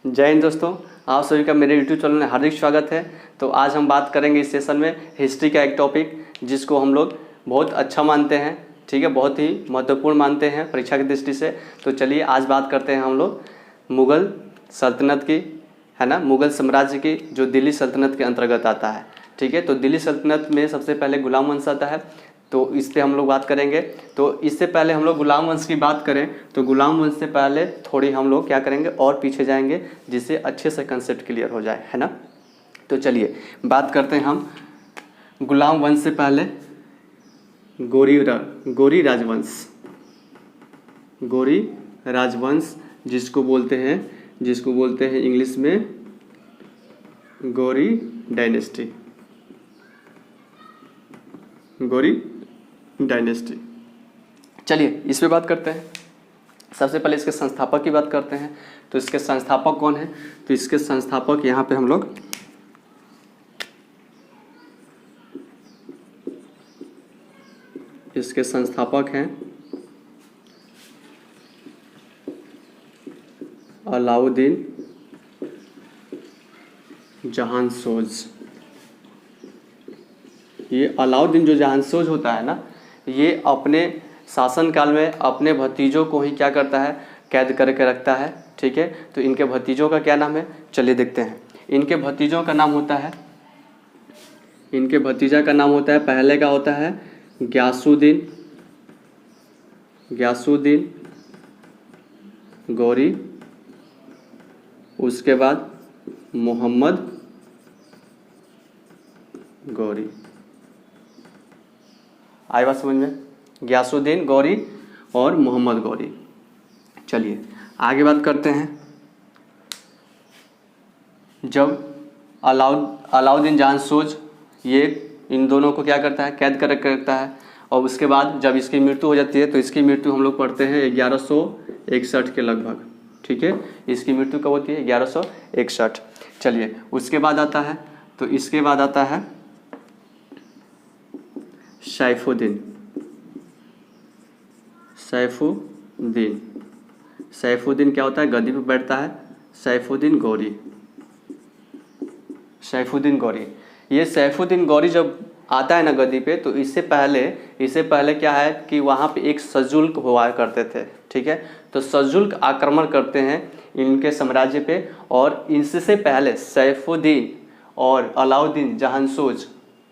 जय हिंद दोस्तों, आप सभी का मेरे यूट्यूब चैनल में हार्दिक स्वागत है। तो आज हम बात करेंगे इस सेशन में हिस्ट्री का एक टॉपिक जिसको हम लोग बहुत अच्छा मानते हैं, ठीक है, बहुत ही महत्वपूर्ण मानते हैं परीक्षा की दृष्टि से। तो चलिए आज बात करते हैं हम लोग मुग़ल सल्तनत की, है ना, मुग़ल साम्राज्य की, जो दिल्ली सल्तनत के अंतर्गत आता है। ठीक है, तो दिल्ली सल्तनत में सबसे पहले गुलाम वंश आता है, तो इस पर हम लोग बात करेंगे। तो इससे पहले हम लोग गुलाम वंश की बात करें तो गुलाम वंश से पहले थोड़ी हम लोग क्या करेंगे और पीछे जाएंगे, जिससे अच्छे से कंसेप्ट क्लियर हो जाए, है ना। तो चलिए बात करते हैं हम गुलाम वंश से पहले गौरी राजवंश जिसको बोलते हैं इंग्लिश में गौरी डायनेस्टी। चलिए इस पे बात करते हैं। सबसे पहले इसके संस्थापक की बात करते हैं। तो इसके संस्थापक कौन है? तो इसके संस्थापक यहाँ पे हम लोग इसके संस्थापक हैं अलाउद्दीन जहांसोज। ये अलाउद्दीन जो जहांसोज होता है ना, ये अपने शासनकाल में अपने भतीजों को ही क्या करता है, कैद करके रखता है। ठीक है, तो इनके भतीजों का क्या नाम है, चलिए देखते हैं। इनके भतीजों का नाम होता है, इनके भतीजा का नाम होता है, पहले का होता है ग्यासुद्दीन गौरी, उसके बाद मोहम्मद गौरी। आई बात समझ में? ग्यासुद्दीन गौरी और मोहम्मद गौरी। चलिए आगे बात करते हैं। जब अलाउद्दीन जहांसोज ये इन दोनों को क्या करता है, कैद कर रखता है, और उसके बाद जब इसकी मृत्यु हो जाती है तो इसकी मृत्यु हम लोग पढ़ते हैं 1161 के लगभग। ठीक है, इसकी मृत्यु कब होती है? 1161। चलिए उसके बाद आता है, तो इसके बाद आता है सैफुद्दीन क्या होता है, गद्दी पर बैठता है, सैफुद्दीन गौरी। ये सैफुद्दीन गौरी जब आता है ना गद्दी पे, तो इससे पहले क्या है कि वहाँ पे एक सजुल्क हुआ करते थे। ठीक है, तो सजुल्क आक्रमण करते हैं इनके साम्राज्य पे, और इससे पहले सैफुद्दीन और अलाउद्दीन जहांसोज,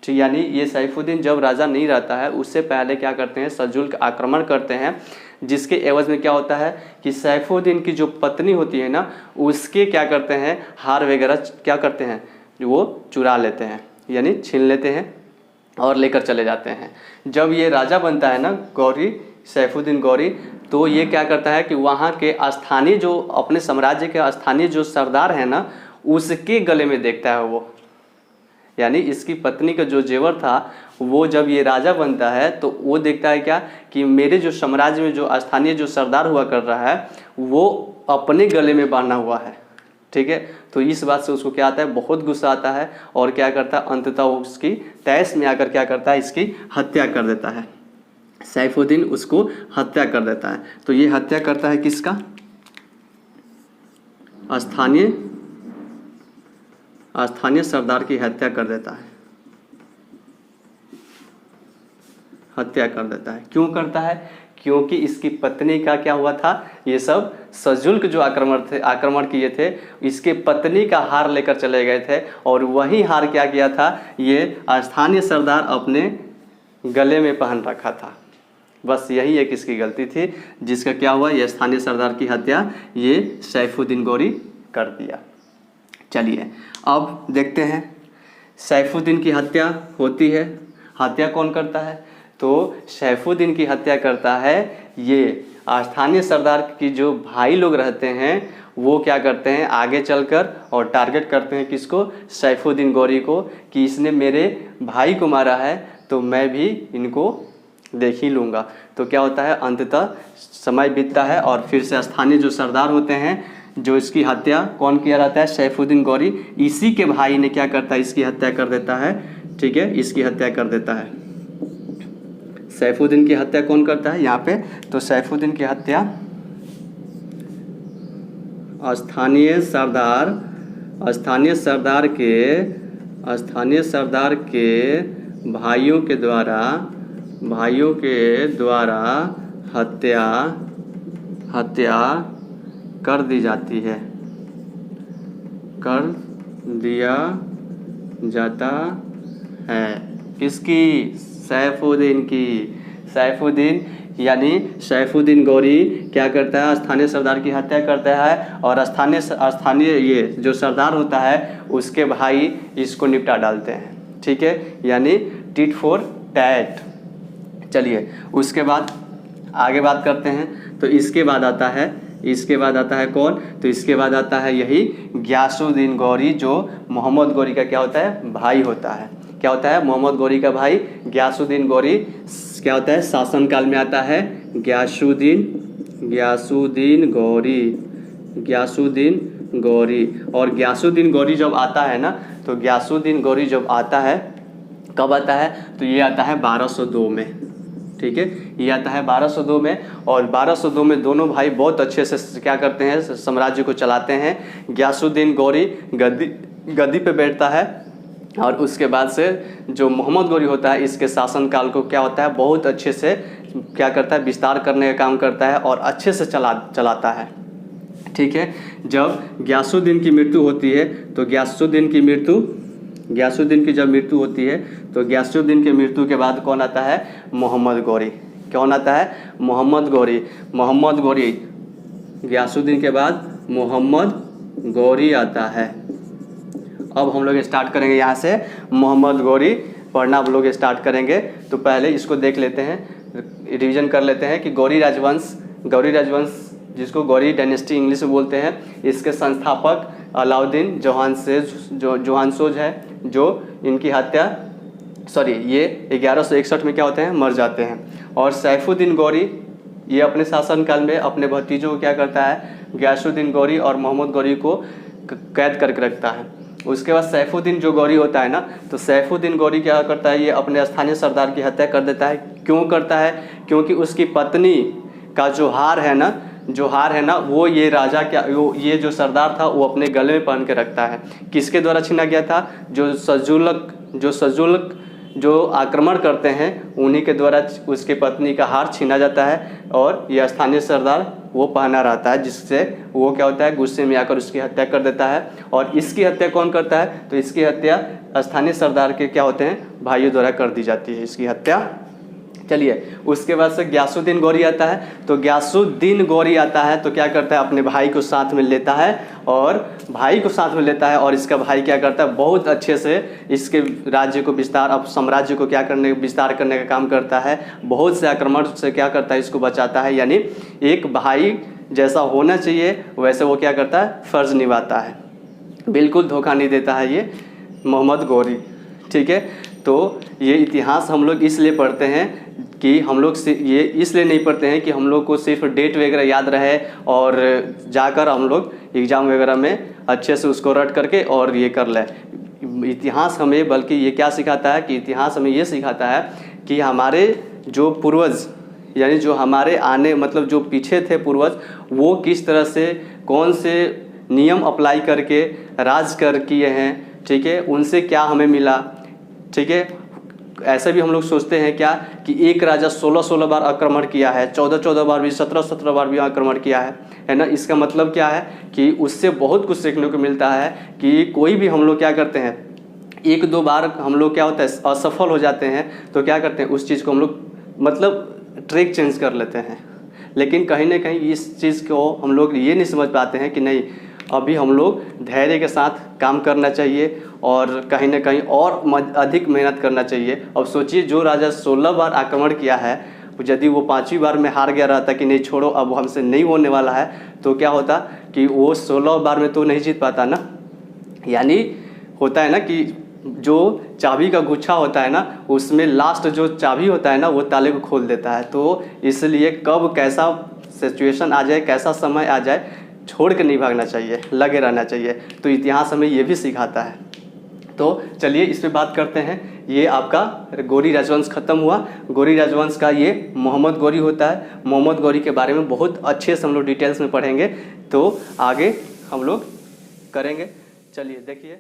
ठीक, यानी ये सैफुद्दीन जब राजा नहीं रहता है उससे पहले क्या करते हैं, सजुल्क आक्रमण करते हैं, जिसके एवज में क्या होता है कि सैफुद्दीन की जो पत्नी होती है ना, उसके क्या करते हैं, हार वगैरह क्या करते हैं, वो चुरा लेते हैं, यानी छीन लेते हैं और लेकर चले जाते हैं। जब ये राजा बनता है ना सैफुद्दीन गौरी, तो ये क्या करता है कि वहाँ के स्थानीय जो अपने साम्राज्य के स्थानीय जो सरदार है ना, उसके गले में देखता है वो, यानी इसकी पत्नी का जो जेवर था वो जब ये राजा बनता है तो वो देखता है क्या कि मेरे जो साम्राज्य में जो स्थानीय जो सरदार हुआ कर रहा है वो अपने गले में बांधा हुआ है। ठीक है, तो इस बात से उसको क्या आता है, बहुत गुस्सा आता है, और क्या करता है, अंततः उसकी तैश में आकर क्या करता है, इसकी हत्या कर देता है। सैफुद्दीन उसको हत्या कर देता है। तो ये हत्या करता है किसका, स्थानीय सरदार की हत्या कर देता है। क्यों करता है? क्योंकि इसकी पत्नी का क्या हुआ था, ये सब सजुल्क जो आक्रमण किए थे, इसके पत्नी का हार लेकर चले गए थे, और वही हार क्या किया था, ये स्थानीय सरदार अपने गले में पहन रखा था। बस यही एक इसकी गलती थी, जिसका क्या हुआ, ये स्थानीय सरदार की हत्या ये सैफुद्दीन गौरी कर दिया। चलिए अब देखते हैं, सैफुद्दीन की हत्या होती है। हत्या कौन करता है? तो सैफुद्दीन की हत्या करता है ये स्थानीय सरदार की जो भाई लोग रहते हैं, वो क्या करते हैं, आगे चलकर और टारगेट करते हैं किसको, सैफुद्दीन गौरी को, कि इसने मेरे भाई को मारा है तो मैं भी इनको देख ही लूँगा। तो क्या होता है, अंततः समय बीतता है और फिर से स्थानीय जो सरदार होते हैं, जो इसकी हत्या कौन किया रहता है, सैफुद्दीन गौरी, इसी के भाई ने क्या करता है, इसकी हत्या कर देता है। ठीक है, इसकी हत्या कर देता है। सैफुद्दीन की हत्या कौन करता है यहाँ पे, तो सैफुद्दीन की हत्या स्थानीय सरदार के भाइयों के द्वारा हत्या कर दी जाती है, कर दिया जाता है। किसकी? सैफुद्दीन की। सैफुद्दीन यानी सैफुद्दीन गौरी क्या करता है? स्थानीय सरदार की हत्या करता है और स्थानीय ये जो सरदार होता है उसके भाई इसको निपटा डालते हैं। ठीक है, यानी टिट फॉर टैट। चलिए उसके बाद आगे बात करते हैं। तो इसके बाद आता है कौन? तो इसके बाद आता है यही गियासुद्दीन गौरी, जो मोहम्मद गौरी का क्या होता है? भाई होता है। क्या होता है? मोहम्मद गौरी का भाई गियासुद्दीन गौरी क्या होता है? शासनकाल में आता है गियासुद्दीन गौरी। और गियासुद्दीन गौरी जब आता है ना, तो गियासुद्दीन गौरी जब आता है, कब आता है? तो ये आता है 1202 में। ठीक है, ये आता है 1202 में। और 1202 में दोनों भाई बहुत अच्छे से क्या करते हैं? साम्राज्य को चलाते हैं। गियासुद्दीन गौरी गद्दी पे बैठता है और उसके बाद से जो मोहम्मद गौरी होता है इसके शासनकाल को क्या होता है? बहुत अच्छे से क्या करता है? विस्तार करने का काम करता है और अच्छे से चलाता है। ठीक है, जब गियासुद्दीन की मृत्यु होती है तो गियासुद्दीन की जब मृत्यु होती है तो गियासुद्दीन की मृत्यु के बाद कौन आता है? मोहम्मद गौरी। कौन आता है? मोहम्मद गौरी। गियासुद्दीन के बाद मोहम्मद गौरी आता है। अब हम लोग स्टार्ट करेंगे यहाँ से मोहम्मद गौरी पढ़ना हम लोग स्टार्ट करेंगे। तो पहले इसको देख लेते हैं, रिवीजन कर लेते हैं कि गौरी राजवंश जिसको गौरी डायनेस्टी इंग्लिश में बोलते हैं, इसके संस्थापक अलाउद्दीन जोहानसोज है, जो इनकी हत्या ये 1161 में क्या होते हैं? मर जाते हैं। और सैफुद्दीन गौरी ये अपने शासनकाल में अपने भतीजों को क्या करता है? गियासुद्दीन गौरी और मोहम्मद गौरी को कैद करके रखता है। उसके बाद सैफुद्दीन जो गौरी होता है ना, तो सैफुद्दीन गौरी क्या करता है? ये अपने स्थानीय सरदार की हत्या कर देता है। क्यों करता है? क्योंकि उसकी पत्नी का जो हार है ना वो ये राजा ये जो सरदार था वो अपने गले में पहन के रखता है। किसके द्वारा छीना गया था? जो सजुलक जो आक्रमण करते हैं उन्हीं के द्वारा उसके पत्नी का हार छीना जाता है और यह स्थानीय सरदार वो पहना रहता है, जिससे वो क्या होता है? गुस्से में आकर उसकी हत्या कर देता है। और इसकी हत्या कौन करता है? तो इसकी हत्या स्थानीय सरदार के क्या होते हैं? भाइयों द्वारा कर दी जाती है इसकी हत्या। चलिए उसके बाद से गियासुद्दीन गौरी आता है। तो गियासुद्दीन गौरी आता है तो क्या करता है? अपने भाई को साथ में लेता है और इसका भाई क्या करता है? बहुत अच्छे से इसके राज्य को साम्राज्य को विस्तार करने का काम करता है। बहुत से आक्रमण से क्या करता है? इसको बचाता है। यानी एक भाई जैसा होना चाहिए वैसे वो क्या करता है? फर्ज निभाता है। बिल्कुल धोखा नहीं देता है ये मोहम्मद गौरी। ठीक है, तो ये इतिहास हम लोग इसलिए पढ़ते हैं कि हम लोग ये इसलिए नहीं पढ़ते हैं कि हम लोग को सिर्फ डेट वगैरह याद रहे और जाकर हम लोग एग्ज़ाम वगैरह में अच्छे से उसको रट करके और ये कर लें। इतिहास हमें बल्कि ये क्या सिखाता है कि इतिहास हमें ये सिखाता है कि हमारे जो पूर्वज यानी जो हमारे जो पीछे थे पूर्वज, वो किस तरह से कौन से नियम अप्लाई करके राज किए हैं। ठीक है, उनसे क्या हमें मिला। ठीक है, ऐसे भी हम लोग सोचते हैं क्या कि एक राजा 16 बार आक्रमण किया है, 14 बार भी, 17 बार भी आक्रमण किया है ना। इसका मतलब क्या है कि उससे बहुत कुछ सीखने को मिलता है कि कोई भी हम लोग क्या करते हैं, 1-2 बार हम लोग क्या होता है असफल हो जाते हैं तो क्या करते हैं उस चीज़ को हम लोग ट्रैक चेंज कर लेते हैं। लेकिन कहीं ना कहीं इस चीज़ को हम लोग ये नहीं समझ पाते हैं कि नहीं, अभी हम लोग धैर्य के साथ काम करना चाहिए और कहीं ना कहीं और अधिक मेहनत करना चाहिए। अब सोचिए जो राजा 16 बार आक्रमण किया है, यदि वो 5वीं बार में हार गया रहता कि नहीं छोड़ो अब हमसे नहीं होने वाला है, तो क्या होता कि वो 16 बार में तो नहीं जीत पाता ना। यानी होता है ना कि जो चाबी का गुच्छा होता है ना, उसमें लास्ट जो चाबी होता है ना वो ताले को खोल देता है। तो इसलिए कब कैसा सिचुएशन आ जाए, कैसा समय आ जाए, छोड़ के नहीं भागना चाहिए, लगे रहना चाहिए। तो इतिहास हमें ये भी सिखाता है। तो चलिए इस पे बात करते हैं ये आपका गौरी राजवंश खत्म हुआ। गौरी राजवंश का ये मोहम्मद गौरी होता है। मोहम्मद गौरी के बारे में बहुत अच्छे से हम लोग डिटेल्स में पढ़ेंगे, तो आगे हम लोग करेंगे। चलिए देखिए।